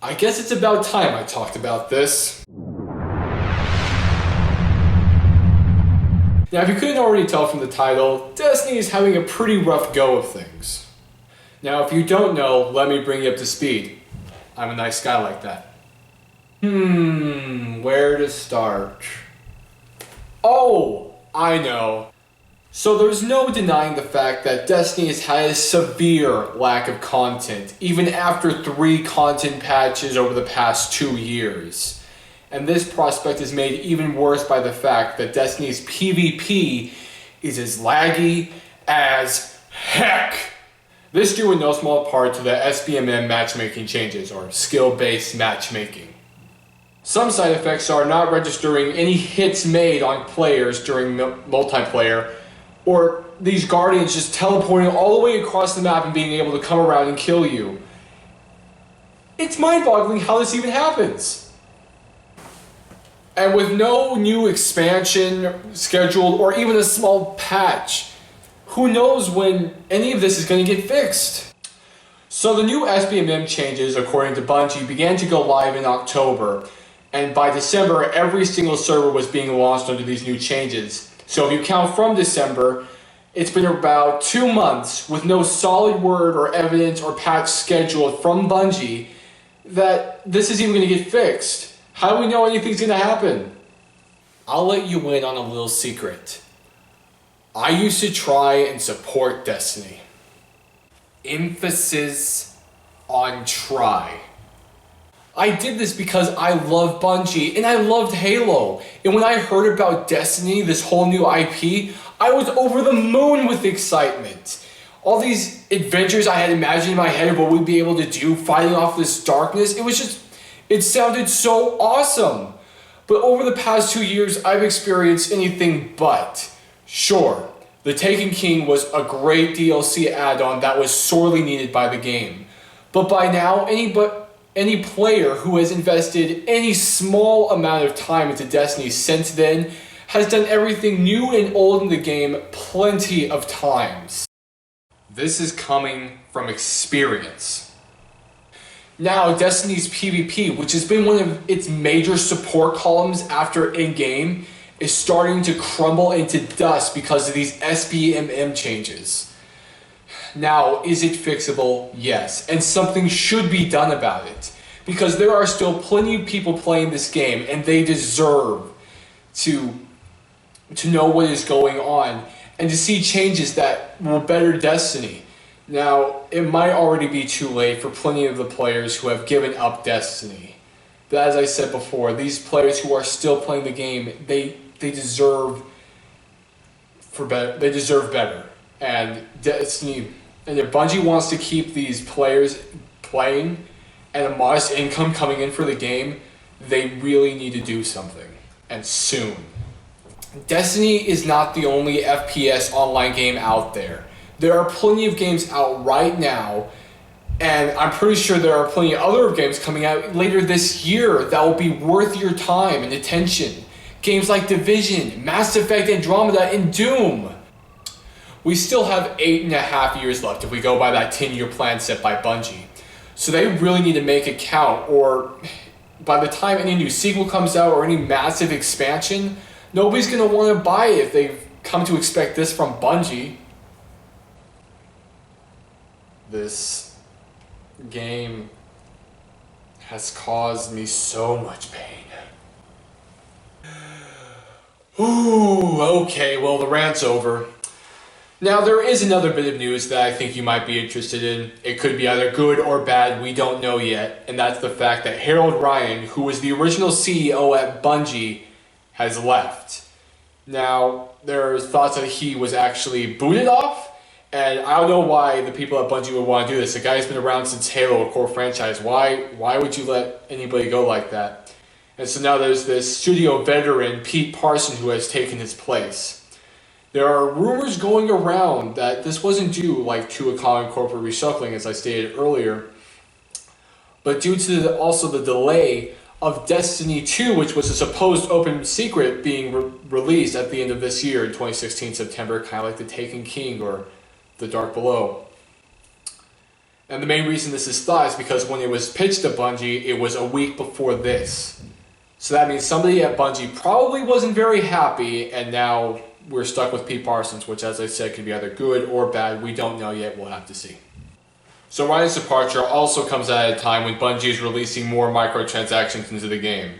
I guess it's about time I talked about this. Now, if you couldn't already tell from the title, Destiny is having a pretty rough go of things. Now, if you don't know, let me bring you up to speed. I'm a nice guy like that. Where to start? Oh, I know. So there's no denying the fact that Destiny has had a severe lack of content, even after 3 content patches over the past 2 years. And this prospect is made even worse by the fact that Destiny's PvP is as laggy as heck. This due in no small part to the SBMM matchmaking changes, or skill-based matchmaking. Some side effects are not registering any hits made on players during multiplayer, or these guardians just teleporting all the way across the map and being able to come around and kill you. It's mind-boggling how this even happens. And with no new expansion scheduled or even a small patch, who knows when any of this is going to get fixed? So the new SBMM changes, according to Bungie, began to go live in October, and by December, every single server was being launched under these new changes. So if you count from December, it's been about 2 months with no solid word or evidence or patch scheduled from Bungie that this is even going to get fixed. How do we know anything's going to happen? I'll let you in on a little secret. I used to try and support Destiny. Emphasis on try. I did this because I love Bungie and I loved Halo. And when I heard about Destiny, this whole new IP, I was over the moon with excitement. All these adventures I had imagined in my head of what we'd be able to do fighting off this darkness, it sounded so awesome. But over the past 2 years, I've experienced anything but. Sure, The Taken King was a great DLC add-on that was sorely needed by the game. But by now, any player who has invested any small amount of time into Destiny since then has done everything new and old in the game plenty of times. This is coming from experience. Now, Destiny's PvP, which has been one of its major support columns after in-game, is starting to crumble into dust because of these SBMM changes. Now, is it fixable? Yes, and something should be done about it, because there are still plenty of people playing this game, and they deserve to know what is going on, and to see changes that will better Destiny. Now, it might already be too late for plenty of the players who have given up Destiny. But as I said before, these players who are still playing the game, they deserve better. They deserve better. And Destiny, and if Bungie wants to keep these players playing and a modest income coming in for the game, they really need to do something, and soon. Destiny is not the only FPS online game out there. There are plenty of games out right now, and I'm pretty sure there are plenty of other games coming out later this year that will be worth your time and attention. Games like Division, Mass Effect Andromeda, and Doom. We still have 8.5 years left if we go by that 10-year plan set by Bungie. So they really need to make it count, or by the time any new sequel comes out or any massive expansion, nobody's going to want to buy it if they've come to expect this from Bungie. This game has caused me so much pain. Ooh, okay, well, the rant's over. Now, there is another bit of news that I think you might be interested in. It could be either good or bad, we don't know yet, and that's the fact that Harold Ryan, who was the original CEO at Bungie, has left. Now, there's thoughts that he was actually booted off, and I don't know why the people at Bungie would want to do this. The guy's been around since Halo, a core franchise. Why would you let anybody go like that? And so now there's this studio veteran, Pete Parson, who has taken his place. There are rumors going around that this wasn't due to a common corporate reshuffling, as I stated earlier, but due to also the delay of Destiny 2, which was a supposed open secret being released at the end of this year in 2016 September, kind of like The Taken King or The Dark Below. And the main reason this is thought is because when it was pitched to Bungie, it was a week before this. So that means somebody at Bungie probably wasn't very happy, and now we're stuck with Pete Parsons, which, as I said, could be either good or bad. We don't know yet. We'll have to see. So Ryan's departure also comes at a time when Bungie is releasing more microtransactions into the game.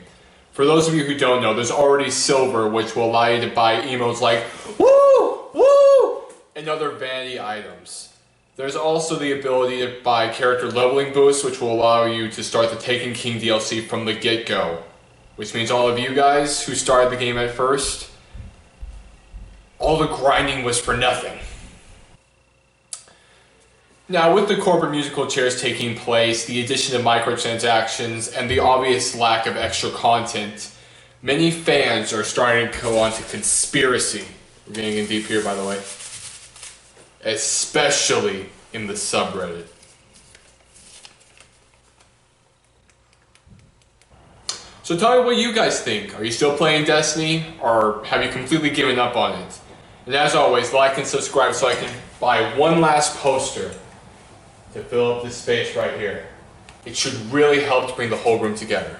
For those of you who don't know, there's already Silver, which will allow you to buy emotes like "Woo! Woo!" and other vanity items. There's also the ability to buy character leveling boosts, which will allow you to start the Taken King DLC from the get-go. Which means all of you guys who started the game at first, all the grinding was for nothing. Now, with the corporate musical chairs taking place, the addition of microtransactions, and the obvious lack of extra content, many fans are starting to go on to conspiracy. We're getting in deep here, by the way. Especially in the subreddit. So tell me what you guys think. Are you still playing Destiny, or have you completely given up on it? And as always, like and subscribe so I can buy one last poster to fill up this space right here. It should really help to bring the whole room together.